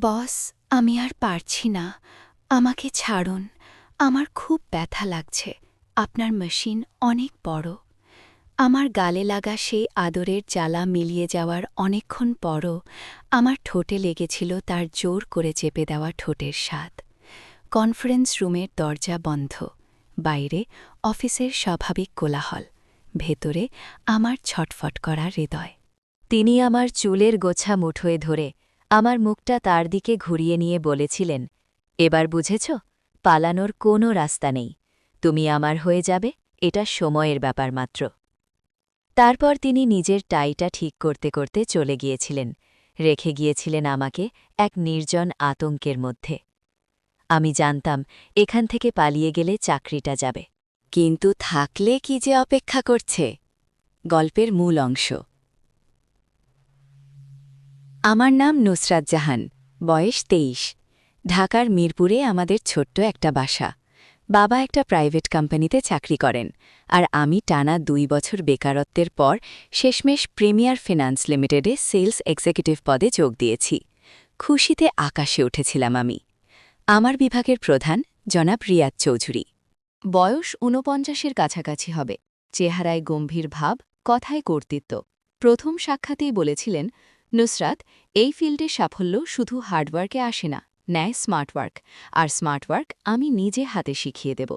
বস, আমি আর পারছি না। আমাকে ছাড়ুন। আমার খুব ব্যথা লাগছে। আপনার মেশিন অনেক বড়। আমার গালে লাগা সেই আদরের জ্বালা মিলিয়ে যাওয়ার অনেকক্ষণ পরও আমার ঠোঁটে লেগেছিল তার জোর করে চেপে দেওয়া ঠোঁটের স্বাদ। কনফারেন্স রুমের দরজা বন্ধ। বাইরে অফিসের স্বাভাবিক কোলাহল। ভেতরে আমার ছটফট করা হৃদয়। তিনি আমার চুলের গোছা মুঠোয় ধরে আমার মুখটা তার দিকে ঘুরিয়ে নিয়ে বলেছিলেন, এবার বুঝেছ, পালানোর কোনো রাস্তা নেই। তুমি আমার হয়ে যাবে, এটা সময়ের ব্যাপার মাত্র। তারপর তিনি নিজের টাইটা ঠিক করতে করতে চলে গিয়েছিলেন, রেখে গিয়েছিলেন আমাকে এক নির্জন আতঙ্কের মধ্যে। আমি জানতাম এখান থেকে পালিয়ে গেলে চাকরিটা যাবে, কিন্তু থাকলে কি যে অপেক্ষা করছে। গল্পের মূল অংশ। আমার নাম নুসরাত জাহান, বয়স ২৩। ঢাকার মিরপুরে আমাদের ছোট্ট একটা বাসা। বাবা একটা প্রাইভেট কোম্পানিতে চাকরি করেন, আর আমি টানা ২ বছর বেকারত্বের পর শেষমেশ প্রিমিয়ার ফিন্যান্স লিমিটেডে সেলস এক্সিকিউটিভ পদে যোগ দিয়েছি। খুশিতে আকাশে উঠেছিলাম আমি। আমার বিভাগের প্রধান জনাব রিয়াদ চৌধুরী। বয়স ৪৯-এর কাছাকাছি হবে। চেহারায় গম্ভীর ভাব, কথায় কর্তৃত্ব। প্রথম সাক্ষাতেই বলেছিলেন, নুসরাত, এই ফিল্ডে সাফল্য শুধু হার্ডওয়ার্কে আসে না, নেয় স্মার্টওয়ার্ক। আর স্মার্টওয়ার্ক আমি নিজে হাতে শিখিয়ে দেব।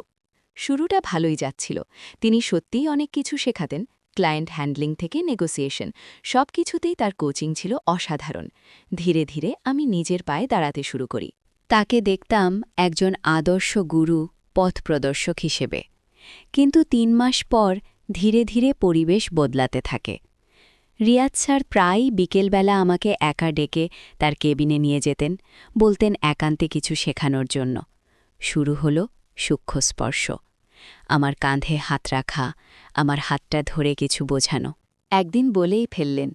শুরুটা ভালোই যাচ্ছিল। তিনি সত্যিই অনেক কিছু শেখাতেন, ক্লায়েন্ট হ্যান্ডলিং থেকে নেগোসিয়েশন, সব কিছুতেই তার কোচিং ছিল অসাধারণ। ধীরে ধীরে আমি নিজের পায়ে দাঁড়াতে শুরু করি। তাকে দেখতাম একজন আদর্শ গুরু, পথপ্রদর্শক হিসেবে। কিন্তু ৩ মাস পর ধীরে ধীরে পরিবেশ বদলাতে থাকে। রিয়াদ স্যার প্রায়ই বিকেলবেলা আমাকে একা ডেকে তার কেবিনে নিয়ে যেতেন, বলতেন একান্তে কিছু শেখানোর জন্য। শুরু হল সূক্ষ্ম স্পর্শ, আমার কাঁধে হাত রাখা, আমার হাতটা ধরে কিছু বোঝানো। একদিন বলেই ফেললেন,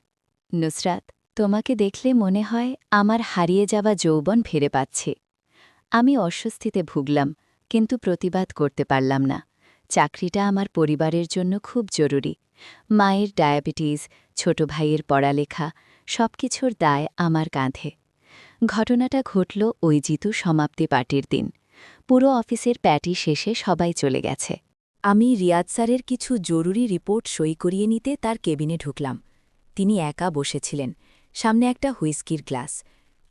নুসরাত, তোমাকে দেখলে মনে হয় আমার হারিয়ে যাওয়া যৌবন ফিরে পাচ্ছে। আমি অস্বস্তিতে ভুগলাম, কিন্তু প্রতিবাদ করতে পারলাম না। চাকরিটা আমার পরিবারের জন্য খুব জরুরি। মায়ের ডায়াবেটিস, ছোট ভাইয়ের পড়ালেখা, সবকিছুর দায় আমার কাঁধে। ঘটনাটা ঘটল ওই জিতু সমাপ্তি পার্টির দিন। পুরো অফিসের প্যাটি শেষে সবাই চলে গেছে। আমি রিয়াদ স্যারের কিছু জরুরি রিপোর্ট সই করিয়ে নিতে তার কেবিনে ঢুকলাম। তিনি একা বসেছিলেন, সামনে একটা হুইস্কির গ্লাস।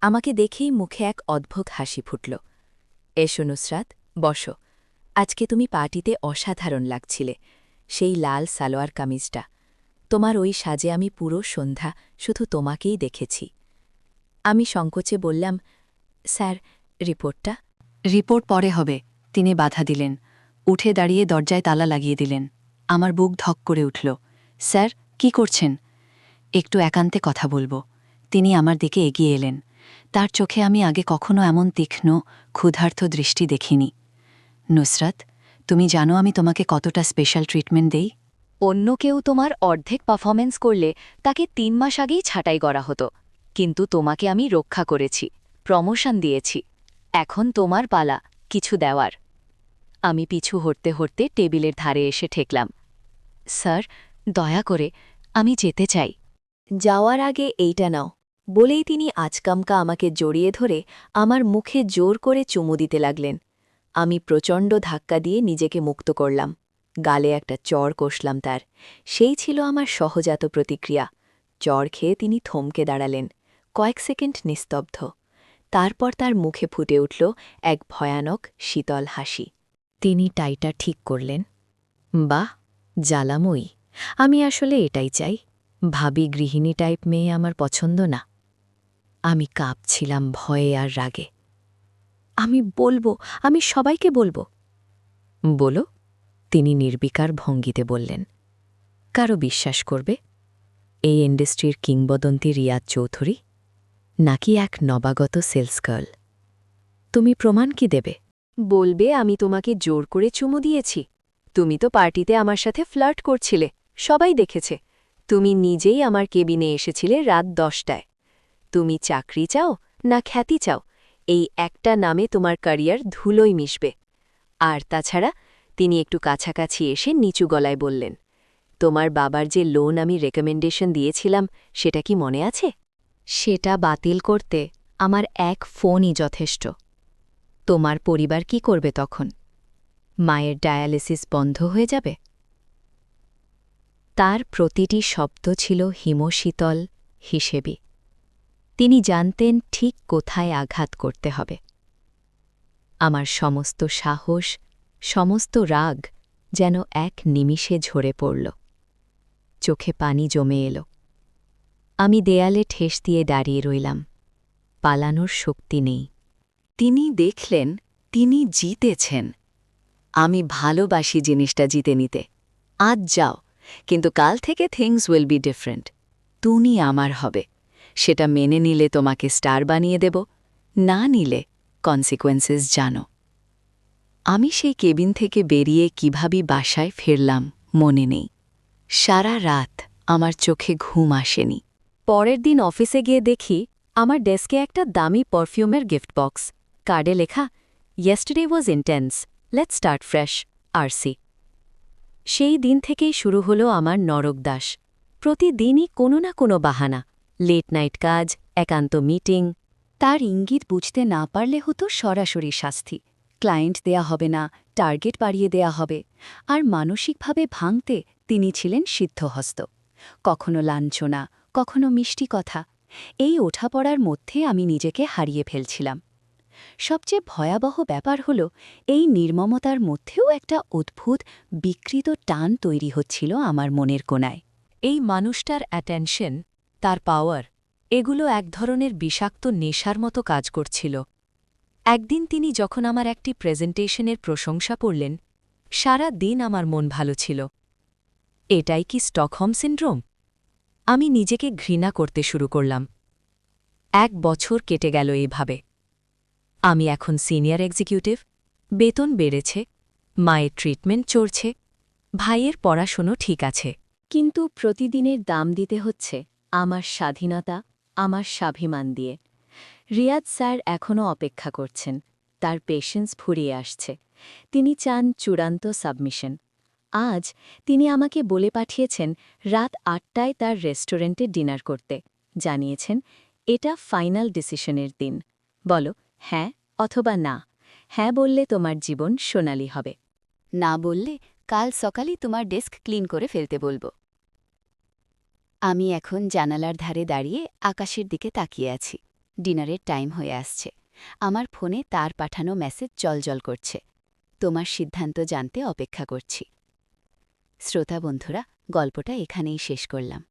আমাকে দেখেই মুখে এক অদ্ভুত হাসি ফুটল। এসো নুসরাত, বসো। আজকে তুমি পার্টিতে অসাধারণ লাগছিলে, সেই লাল সালোয়ার কামিজটা। তোমার ওই সাজে আমি পুরো সন্ধ্যা শুধু তোমাকেই দেখেছি। আমি সংকোচে বললাম, স্যার, রিপোর্টটা? রিপোর্ট পরে হবে, তিনি বাধা দিলেন। উঠে দাঁড়িয়ে দরজায় তালা লাগিয়ে দিলেন। আমার বুক ধক করে উঠল। স্যার, কি করছেন? একটু একান্তে কথা বলবো। তিনি আমার দিকে এগিয়ে এলেন। তার চোখে আমি আগে কখনো এমন তীক্ষ্ণ, ক্ষুধার্ত দৃষ্টি দেখিনি। নুসরাত, তুমি জানো আমি তোমাকে কতটা স্পেশাল ট্রিটমেন্ট দেই? অন্য কেউ তোমার অর্ধেক পারফরমেন্স করলে তাকে ৩ মাস আগেই ছাঁটাই করা হতো, কিন্তু তোমাকে আমি রক্ষা করেছি, প্রমোশন দিয়েছি। এখন তোমার পালা কিছু দেওয়ার। আমি পিছু হটতে হটতে টেবিলের ধারে এসে ঠেকলাম। স্যার, দয়া করে, আমি যেতে চাই। যাওয়ার আগে এইটা নাও, বলেই তিনি আচকামকা আমাকে জড়িয়ে ধরে আমার মুখে জোর করে চুমু দিতে লাগলেন। আমি প্রচণ্ড ধাক্কা দিয়ে নিজেকে মুক্ত করলাম। গালে একটা চড় কষলাম তার। সেই ছিল আমার সহজাত প্রতিক্রিয়া। চড় খেয়ে তিনি থমকে দাঁড়ালেন, কয়েক সেকেন্ড নিস্তব্ধ। তারপর তার মুখে ফুটে উঠল এক ভয়ানক শীতল হাসি। তিনি টাইটা ঠিক করলেন। বাহ, জ্বালাময়ী। আমি আসলে এটাই চাই। ভাবি গৃহিণী টাইপ মেয়ে আমার পছন্দ না। আমি কাঁপছিলাম ভয়ে আর রাগে। আমি সবাইকে বলবো। বলো, তিনি নির্বিকার ভঙ্গিতে বললেন। কারো বিশ্বাস করবে? এই ইন্ডাস্ট্রির কিংবদন্তি রিয়াদ চৌধুরী, নাকি এক নবাগত সেলস গার্ল? তুমি প্রমাণ কি দেবে? বলবে আমি তোমাকে জোর করে চুমু দিয়েছি? তুমি তো পার্টিতে আমার সাথে ফ্লার্ট করছিলে, সবাই দেখেছে। তুমি নিজেই আমার কেবিনে এসেছিলে রাত 10টায়। তুমি চাকরি চাও না খ্যাতি চাও? এই একটা নামে তোমার ক্যারিয়ার ধুলোয় মিশবে। আর তাছাড়া, তিনি একটু কাছাকাছি এসে নিচু গলায় বললেন, তোমার বাবার যে লোন আমি রেকমেন্ডেশন দিয়েছিলাম, সেটা কি মনে আছে? সেটা বাতিল করতে আমার এক ফোনই যথেষ্ট। তোমার পরিবার কি করবে তখন? মায়ের ডায়ালিসিস বন্ধ হয়ে যাবে? তার প্রতিটি শব্দ ছিল হিমশীতল হিসেবে। তিনি জানতেন ঠিক কোথায় আঘাত করতে হবে। আমার সমস্ত সাহস, সমস্ত রাগ যেন এক নিমিষে ঝরে পড়ল। চোখে পানি জমে এলো। আমি দেয়ালে ঠেস দিয়ে দাঁড়িয়ে রইলাম। পালানোর শক্তি নেই। তিনি দেখলেন তিনি জিতেছেন। আমি ভালোবাসি জিনিসটা জিতে নিতে। আজ যাও, কিন্তু কাল থেকে থিংস উইল বি ডিফারেন্ট। তুমি আমার হবে। সেটা মেনে নিলে তোমাকে স্টার বানিয়ে দেব, না নিলে কনসিকোয়েন্সেস জানো। আমি সেই কেবিন থেকে বেরিয়ে কিভাবে বাসায় ফিরলাম মনে নেই। সারা রাত আমার চোখে ঘুম আসেনি। পরের দিন অফিসে গিয়ে দেখি আমার ডেস্কে একটা দামি পারফিউমের গিফট বক্স, কার্ডে লেখা, yesterday was intense, let's start fresh, RC. সেই দিন থেকেই শুরু হলো আমার নরকদাস। প্রতিদিনই কোনো না কোনো বাহানা, লেট নাইট কাজ, একান্ত মিটিং। তার ইঙ্গিত বুঝতে না পারলে হতো সরাসরি শাস্তি। ক্লায়েন্ট দেয়া হবে না, টার্গেট বাড়িয়ে দেয়া হবে। আর মানসিকভাবে ভাঙতে তিনি ছিলেন সিদ্ধহস্ত। কখনো লাঞ্ছনা, কখনো মিষ্টি কথা। এই ওঠাপড়ার মধ্যে আমি নিজেকে হারিয়ে ফেলছিলাম। সবচেয়ে ভয়াবহ ব্যাপার হল, এই নির্মমতার মধ্যেও একটা অদ্ভুত বিকৃত টান তৈরি হচ্ছিল আমার মনের কোণায়। এই মানুষটার অ্যাটেনশন, তার পাওয়ার, এগুলো এক ধরনের বিষাক্ত নেশার মতো কাজ করছিল। একদিন তিনি যখন আমার একটি প্রেজেন্টেশনের প্রশংসা করলেন, সারা দিন আমার মন ভালো ছিল। এটাই কি স্টকহোম সিন্ড্রোম? আমি নিজেকে ঘৃণা করতে শুরু করলাম। 1 বছর কেটে গেল এইভাবে। আমি এখন সিনিয়র এক্সিকিউটিভ, বেতন বেড়েছে, মায়ের ট্রিটমেন্ট চলছে, ভাইয়ের পড়াশোনা ঠিক আছে। কিন্তু প্রতিদিনের দাম দিতে হচ্ছে আমার স্বাধীনতা, আমার স্বাভিমান দিয়ে। রিয়াদ স্যার এখনও অপেক্ষা করছেন। তার পেশেন্স ফুরিয়ে আসছে। তিনি চান চূড়ান্ত সাবমিশন। আজ তিনি আমাকে বলে পাঠিয়েছেন রাত 8টায় তার রেস্টুরেন্টে ডিনার করতে। জানিয়েছেন এটা ফাইনাল ডিসিশনের দিন। বলো হ্যাঁ অথবা না। হ্যাঁ বললে তোমার জীবন সোনালি হবে, না বললে কাল সকালেই তোমার ডেস্ক ক্লিন করে ফেলতে বলবো। আমি এখন জানালার ধারে দাঁড়িয়ে আকাশের দিকে তাকিয়ে আছি। ডিনারের টাইম হয়ে আসছে। আমার ফোনে তার পাঠানো মেসেজ জলজল করছে। তোমার সিদ্ধান্ত জানতে অপেক্ষা করছি। শ্রোতা বন্ধুরা, গল্পটা এখানেই শেষ করলাম।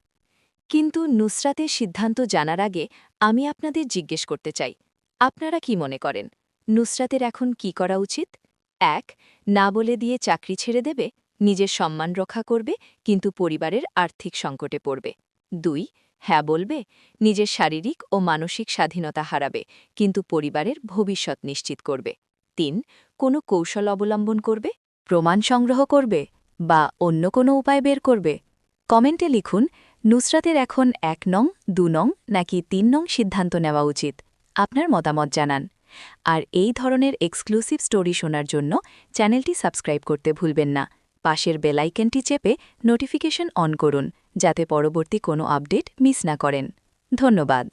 কিন্তু নুসরাতের সিদ্ধান্ত জানার আগে আমি আপনাদের জিজ্ঞেস করতে চাই, আপনারা কি মনে করেন নুসরাতের এখন কি করা উচিত? 1. না বলে দিয়ে চাকরি ছেড়ে দেবে, নিজের সম্মান রক্ষা করবে, কিন্তু পরিবারের আর্থিক সংকটে পড়বে। 2. হ্যাঁ বলবে, নিজের শারীরিক ও মানসিক স্বাধীনতা হারাবে, কিন্তু পরিবারের ভবিষ্যৎ নিশ্চিত করবে। 3. কোনো কৌশল অবলম্বন করবে, প্রমাণ সংগ্রহ করবে, বা অন্য কোনো উপায় বের করবে? কমেন্টে লিখুন নুসরাতের এখন 1 নং, 2 নং নাকি 3 নং সিদ্ধান্ত নেওয়া উচিত। আপনার মতামত জানান। আর এই ধরনের এক্সক্লুসিভ স্টোরি শোনার জন্য চ্যানেলটি সাবস্ক্রাইব করতে ভুলবেন না। পাশের বেল আইকনটি চেপে নোটিফিকেশন অন করুন, যাতে পরবর্তী কোনো আপডেট মিস না করেন। ধন্যবাদ।